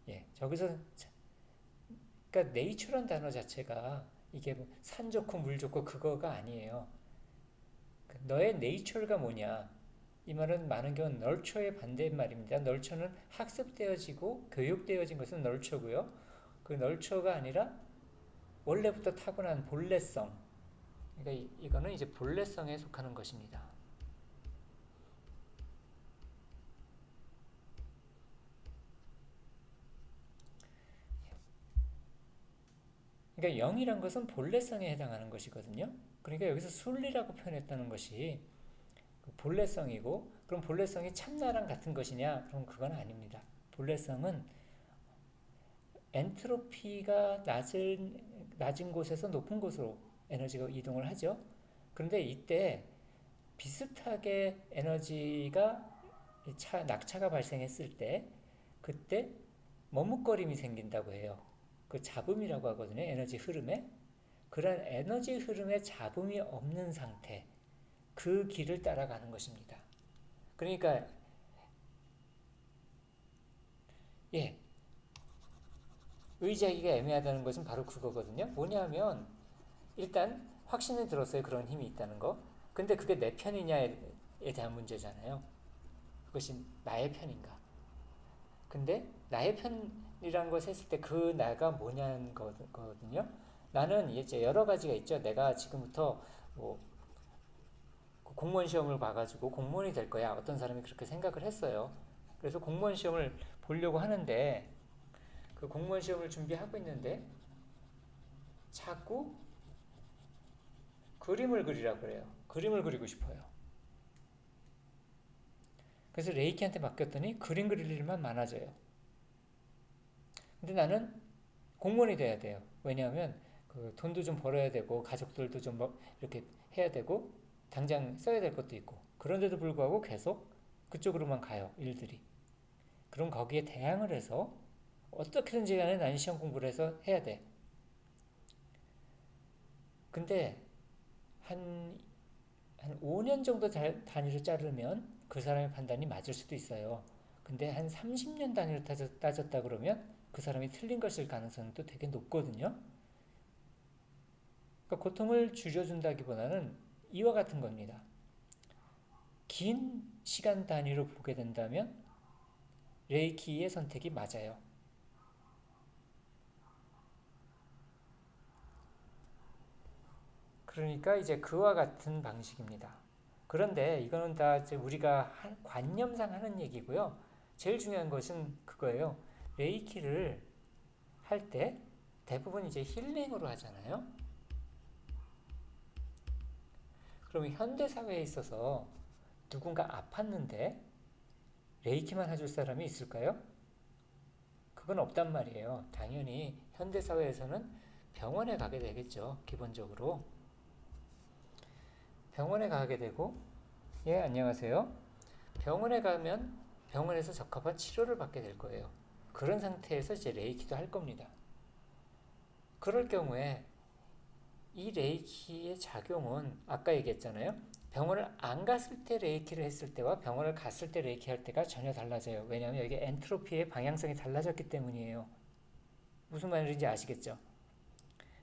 예, 저기서 그러니까 네이처란 단어 자체가 이게 산 좋고 물 좋고 그거가 아니에요. 너의 네이처가 뭐냐? 이 말은 많은 경우 널처의 반대말입니다. 널처는 학습되어지고 교육되어진 것은 널처고요. 그 널처가 아니라 원래부터 타고난 본래성. 그러니까 이거는 이제 본래성에 속하는 것입니다. 그러니까 영이란 것은 본래성에 해당하는 것이거든요. 그러니까 여기서 순리라고 표현했다는 것이 본래성이고, 그럼 본래성이 참나랑 같은 것이냐? 그럼 그건 아닙니다. 본래성은 엔트로피가 낮은 곳에서 높은 곳으로 에너지가 이동을 하죠. 그런데 이때 비슷하게 에너지가 낙차가 발생했을 때 그때 머뭇거림이 생긴다고 해요. 그 잡음이라고 하거든요. 에너지 흐름에. 그런 에너지 흐름에 잡음이 없는 상태, 그 길을 따라가는 것입니다. 그러니까 예, 의지하기가 애매하다는 것은 바로 그거거든요. 뭐냐면 일단 확신이 들었어요. 그런 힘이 있다는 거. 근데 그게 내 편이냐에 대한 문제잖아요. 그것이 나의 편인가. 근데 나의 편이라는 것을 했을 때 그 나가 뭐냐는 거거든요. 나는 이제 여러 가지가 있죠. 내가 지금부터 뭐 공무원 시험을 봐가지고 공무원이 될 거야. 어떤 사람이 그렇게 생각을 했어요. 그래서 공무원 시험을 보려고 하는데 그 공무원 시험을 준비하고 있는데 자꾸 그림을 그리라고 그래요. 그림을 그리고 싶어요. 그래서 레이키한테 맡겼더니 그림 그릴 일만 많아져요. 근데 나는 공무원이 돼야 돼요. 왜냐하면 그 돈도 좀 벌어야 되고 가족들도 좀 이렇게 해야 되고 당장 써야 될 것도 있고 그런데도 불구하고 계속 그쪽으로만 가요. 일들이. 그럼 거기에 대항을 해서 어떻게든지 간에 나는 시험 공부를 해서 해야 돼. 근데 한 5년 정도 단위로 자르면 그 사람의 판단이 맞을 수도 있어요. 근데 한 30년 단위로 따졌다 그러면 그 사람이 틀린 것일 가능성도 되게 높거든요. 그러니까 고통을 줄여준다기보다는 이와 같은 겁니다. 긴 시간 단위로 보게 된다면 레이키의 선택이 맞아요. 그러니까 이제 그와 같은 방식입니다. 그런데 이거는 다 이제 우리가 관념상 하는 얘기고요. 제일 중요한 것은 그거예요. 레이키를 할 때 대부분 이제 힐링으로 하잖아요. 그러면 현대 사회에 있어서 누군가 아팠는데 레이키만 해줄 사람이 있을까요? 그건 없단 말이에요. 당연히 현대 사회에서는 병원에 가게 되겠죠. 기본적으로 병원에 가게 되고, 예, 안녕하세요. 병원에 가면 병원에서 적합한 치료를 받게 될 거예요. 그런 상태에서 이제 레이키도 할 겁니다. 그럴 경우에 이 레이키의 작용은 아까 얘기했잖아요. 병원을 안 갔을 때 레이키를 했을 때와 병원을 갔을 때 레이키 할 때가 전혀 달라져요. 왜냐하면 여기 엔트로피의 방향성이 달라졌기 때문이에요. 무슨 말인지 아시겠죠?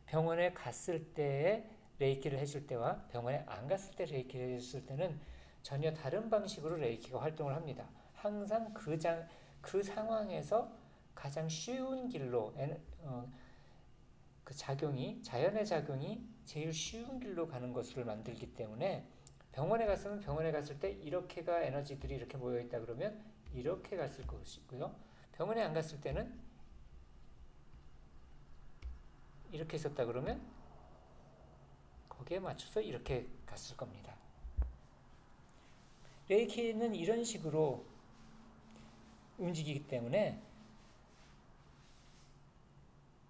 병원에 갔을 때에 레이키를 해줄 때와 병원에 안 갔을 때 레이키를 해줄 때는 전혀 다른 방식으로 레이키가 활동을 합니다. 항상 그 상황에서 가장 쉬운 길로 그 작용이 자연의 작용이 제일 쉬운 길로 가는 것을 만들기 때문에 병원에 갔으면 병원에 갔을 때 이렇게가 에너지들이 이렇게 모여 있다 그러면 이렇게 갔을 것이고요. 병원에 안 갔을 때는 이렇게 있었다 그러면 거기에 맞춰서 이렇게 갔을 겁니다. 레이키는 이런 식으로 움직이기 때문에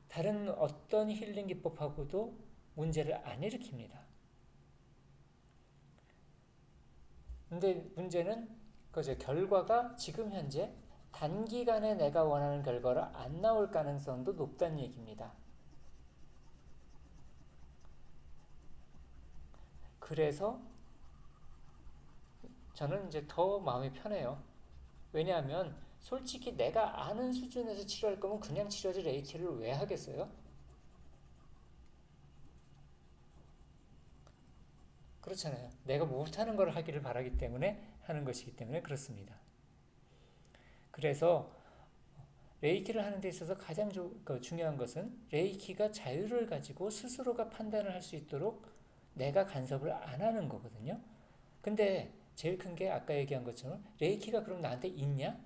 다른 어떤 힐링 기법하고도 문제를 안 일으킵니다. 근데 문제는 그죠. 결과가 지금 현재 단기간에 내가 원하는 결과가 안 나올 가능성도 높다는 얘기입니다. 그래서 저는 이제 더 마음이 편해요. 왜냐하면 솔직히 내가 아는 수준에서 치료할 거면 그냥 치료지 레이키를 왜 하겠어요? 그렇잖아요. 내가 못하는 걸 하기를 바라기 때문에 하는 것이기 때문에 그렇습니다. 그래서 레이키를 하는 데 있어서 가장 중요한 것은 레이키가 자유를 가지고 스스로가 판단을 할 수 있도록 내가 간섭을 안 하는 거거든요. 근데 제일 큰 게 아까 얘기한 것처럼 레이키가 그럼 나한테 있냐?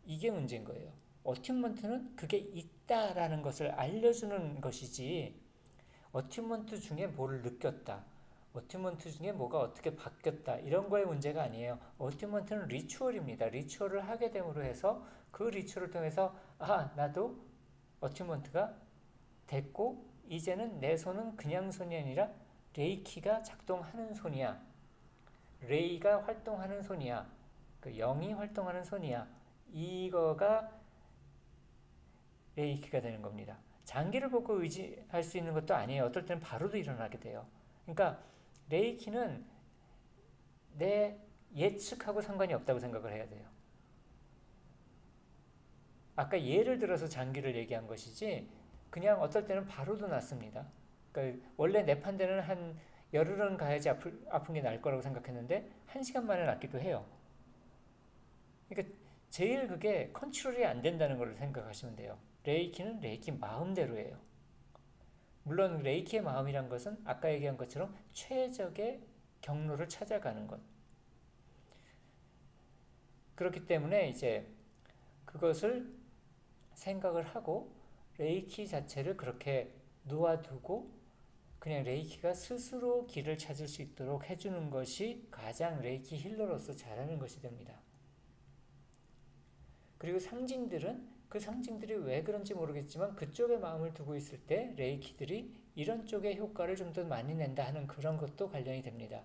이게 문제인 거예요. 어튜먼트는 그게 있다라는 것을 알려주는 것이지 어튜먼트 중에 뭘 느꼈다. 어튜먼트 중에 뭐가 어떻게 바뀌었다. 이런 거의 문제가 아니에요. 어튜먼트는 리추얼입니다. 리추얼을 하게 됨으로 해서 그 리추얼을 통해서 나도 어튜먼트가 됐고 이제는 내 손은 그냥 손이 아니라 레이키가 작동하는 손이야. 레이가 활동하는 손이야. 그 영이 활동하는 손이야. 이거가 레이키가 되는 겁니다. 장기를 보고 의지할 수 있는 것도 아니에요. 어떨 때는 바로도 일어나게 돼요. 그러니까 레이키는 내 예측하고 상관이 없다고 생각을 해야 돼요. 아까 예를 들어서 장기를 얘기한 것이지 그냥 어떨 때는 바로도 낫습니다. 그러니까 원래 내 판단은 한 열흘은 가야지 아픈 게 나을 거라고 생각했는데 1시간 만에 낫기도 해요. 그러니까 제일 그게 컨트롤이 안 된다는 걸 생각하시면 돼요. 레이키는 레이키 마음대로예요. 물론 레이키의 마음이란 것은 아까 얘기한 것처럼 최적의 경로를 찾아가는 것. 그렇기 때문에 이제 그것을 생각을 하고 레이키 자체를 그렇게 놓아두고 그냥 레이키가 스스로 길을 찾을 수 있도록 해주는 것이 가장 레이키 힐러로서 잘하는 것이 됩니다. 그리고 상징들은 그 상징들이 왜 그런지 모르겠지만 그쪽에 마음을 두고 있을 때 레이키들이 이런 쪽의 효과를 좀 더 많이 낸다 하는 그런 것도 관련이 됩니다.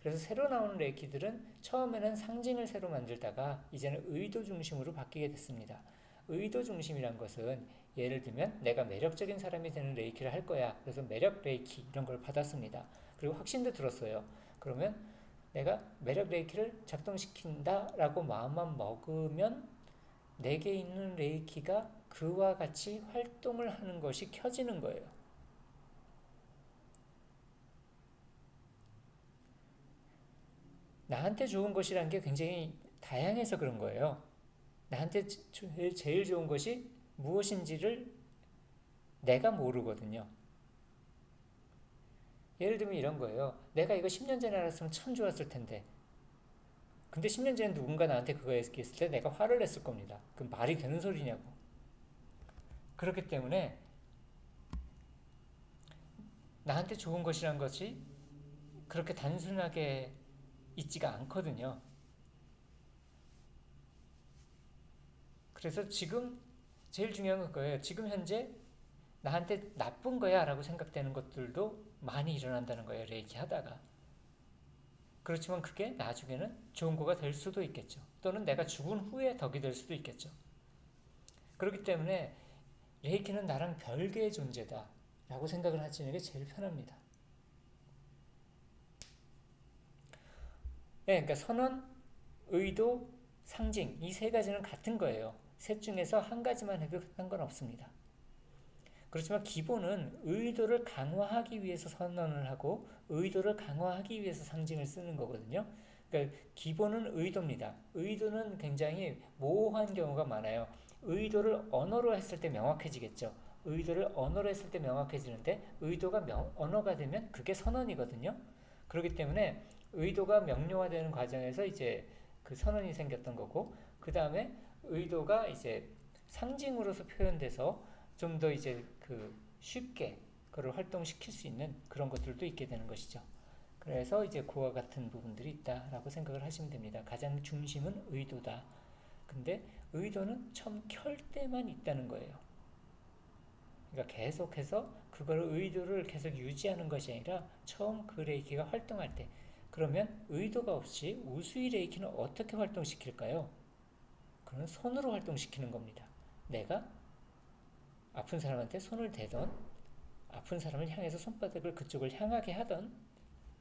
그래서 새로 나오는 레이키들은 처음에는 상징을 새로 만들다가 이제는 의도 중심으로 바뀌게 됐습니다. 의도 중심이란 것은 예를 들면 내가 매력적인 사람이 되는 레이키를 할 거야. 그래서 매력 레이키 이런 걸 받았습니다. 그리고 확신도 들었어요. 그러면 내가 매력 레이키를 작동시킨다라고 마음만 먹으면 내게 있는 레이키가 그와 같이 활동을 하는 것이 켜지는 거예요. 나한테 좋은 것이란 게 굉장히 다양해서 그런 거예요. 나한테 제일 좋은 것이 무엇인지를 내가 모르거든요. 예를 들면 이런 거예요. 내가 이거 10년 전에 알았으면 참 좋았을 텐데. 근데 10년 전에 누군가 나한테 그거 얘기했을 때 내가 화를 냈을 겁니다. 그 말이 되는 소리냐고. 그렇기 때문에 나한테 좋은 것이란 것이 그렇게 단순하게 있지가 않거든요. 그래서 지금 제일 중요한 건 그거예요. 지금 현재 나한테 나쁜 거야 라고 생각되는 것들도 많이 일어난다는 거예요. 레이키 하다가. 그렇지만 그게 나중에는 좋은 거가 될 수도 있겠죠. 또는 내가 죽은 후에 덕이 될 수도 있겠죠. 그렇기 때문에 레이키는 나랑 별개의 존재다 라고 생각을 하시는 게 제일 편합니다. 네, 그러니까 선언, 의도, 상징 이 세 가지는 같은 거예요. 셋 중에서 한 가지만 해도 상관없습니다. 그렇지만 기본은 의도를 강화하기 위해서 선언을 하고 의도를 강화하기 위해서 상징을 쓰는 거거든요. 그러니까 기본은 의도입니다. 의도는 굉장히 모호한 경우가 많아요. 의도를 언어로 했을 때 명확해지겠죠. 의도를 언어로 했을 때 명확해지는데 의도가 언어가 되면 그게 선언이거든요. 그렇기 때문에 의도가 명료화되는 과정에서 이제 그 선언이 생겼던 거고 그 다음에 의도가 이제 상징으로서 표현돼서 좀 더 이제 그 쉽게 그걸 활동시킬 수 있는 그런 것들도 있게 되는 것이죠. 그래서 이제 그와 같은 부분들이 있다라고 생각을 하시면 됩니다. 가장 중심은 의도다. 근데 의도는 처음 켤 때만 있다는 거예요. 그러니까 계속해서 그걸 의도를 계속 유지하는 것이 아니라 처음 그 레이키가 활동할 때 그러면 의도가 없이 우수이 레이키는 어떻게 활동시킬까요? 그건 손으로 활동시키는 겁니다. 내가 아픈 사람한테 손을 대던 아픈 사람을 향해서 손바닥을 그쪽을 향하게 하던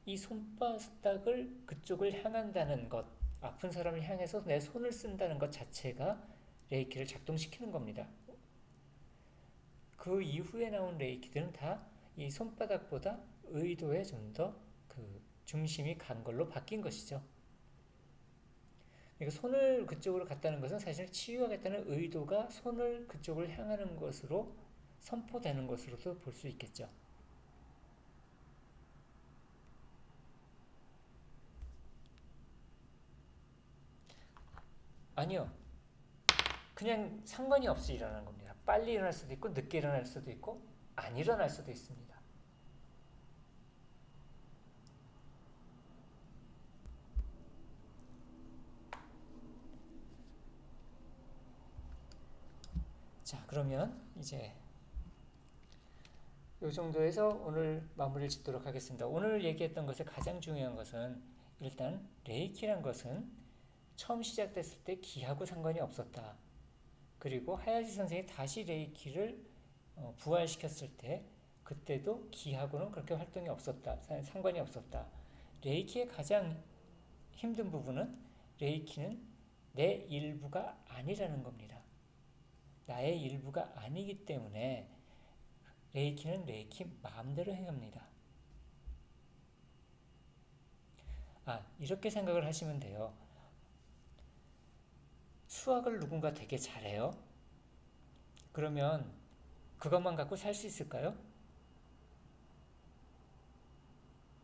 이 손바닥을 그쪽을 향한다는 것 아픈 사람을 향해서 내 손을 쓴다는 것 자체가 레이키를 작동시키는 겁니다. 그 이후에 나온 레이키들은 다 이 손바닥보다 의도에 좀 더 그 중심이 간 걸로 바뀐 것이죠. 그러니까 손을 그쪽으로 갔다는 것은 사실 치유하겠다는 의도가 손을 그쪽을 향하는 것으로 선포되는 것으로도 볼 수 있겠죠. 아니요. 그냥 상관이 없이 일어나는 겁니다. 빨리 일어날 수도 있고 늦게 일어날 수도 있고 안 일어날 수도 있습니다. 자, 그러면 이제 이 정도에서 오늘 마무리를 짓도록 하겠습니다. 오늘 얘기했던 것의 가장 중요한 것은 일단 레이키란 것은 처음 시작됐을 때 기하고 상관이 없었다. 그리고 하야시 선생이 다시 레이키를 부활시켰을 때 그때도 기하고는 그렇게 활동이 없었다. 상관이 없었다. 레이키의 가장 힘든 부분은 레이키는 내 일부가 아니라는 겁니다. 나의 일부가 아니기 때문에 레이키는 레이키 마음대로 행합니다. 이렇게 생각을 하시면 돼요. 수학을 누군가 되게 잘해요. 그러면 그것만 갖고 살 수 있을까요?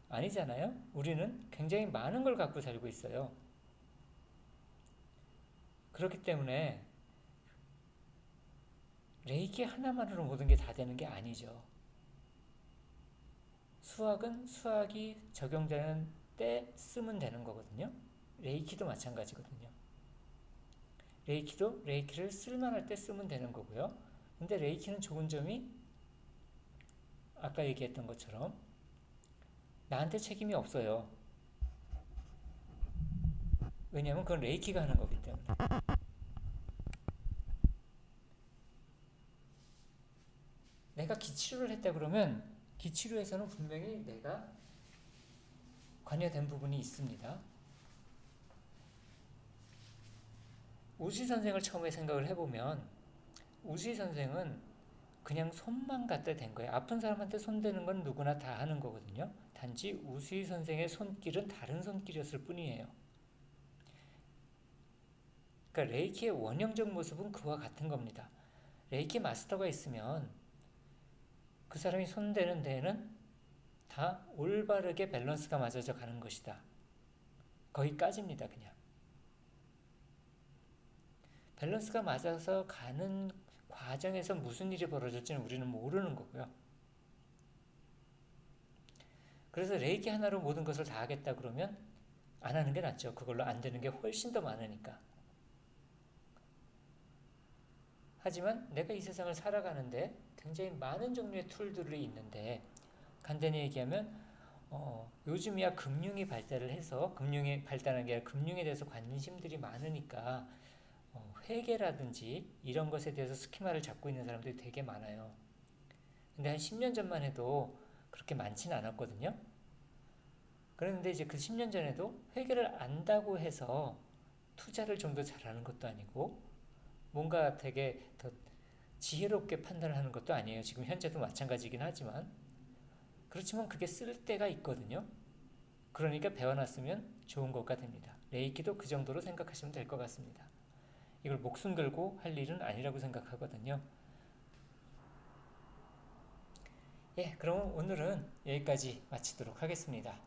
아니잖아요. 우리는 굉장히 많은 걸 갖고 살고 있어요. 그렇기 때문에 레이키 하나만으로 모든 게 다 되는 게 아니죠. 수학은 수학이 적용되는 때 쓰면 되는 거거든요. 레이키도 마찬가지거든요. 레이키도 레이키를 쓸만할 때 쓰면 되는 거고요. 근데 레이키는 좋은 점이 아까 얘기했던 것처럼 나한테 책임이 없어요. 왜냐하면 그건 레이키가 하는 거기 때문에. 내가 기치료를 했다 그러면 기치료에서는 분명히 내가 관여된 부분이 있습니다. 우시 선생을 처음에 생각을 해보면 우시 선생은 그냥 손만 갖다 댄 거예요. 아픈 사람한테 손대는 건 누구나 다 하는 거거든요. 단지 우시 선생의 손길은 다른 손길이었을 뿐이에요. 그러니까 레이키의 원형적 모습은 그와 같은 겁니다. 레이키 마스터가 있으면 그 사람이 손대는 데에는 다 올바르게 밸런스가 맞아져 가는 것이다. 거기까지입니다. 그냥. 밸런스가 맞아서 가는 과정에서 무슨 일이 벌어질지는 우리는 모르는 거고요. 그래서 레이키 하나로 모든 것을 다 하겠다 그러면 안 하는 게 낫죠. 그걸로 안 되는 게 훨씬 더 많으니까. 하지만 내가 이 세상을 살아가는데 굉장히 많은 종류의 툴들이 있는데 간단히 얘기하면 요즘이야 금융이 발달을 해서 금융이 발달한 게 아니라 금융에 대해서 관심들이 많으니까 회계라든지 이런 것에 대해서 스키마를 잡고 있는 사람들이 되게 많아요. 근데 한 10년 전만 해도 그렇게 많지는 않았거든요. 그런데 이제 그 10년 전에도 회계를 안다고 해서 투자를 좀 더 잘하는 것도 아니고 뭔가 되게 더 지혜롭게 판단을 하는 것도 아니에요. 지금 현재도 마찬가지긴 하지만 그렇지만 그게 쓸 때가 있거든요. 그러니까 배워놨으면 좋은 것가 됩니다. 레이키도 그 정도로 생각하시면 될 것 같습니다. 이걸 목숨 걸고 할 일은 아니라고 생각하거든요. 예, 그럼 오늘은 여기까지 마치도록 하겠습니다.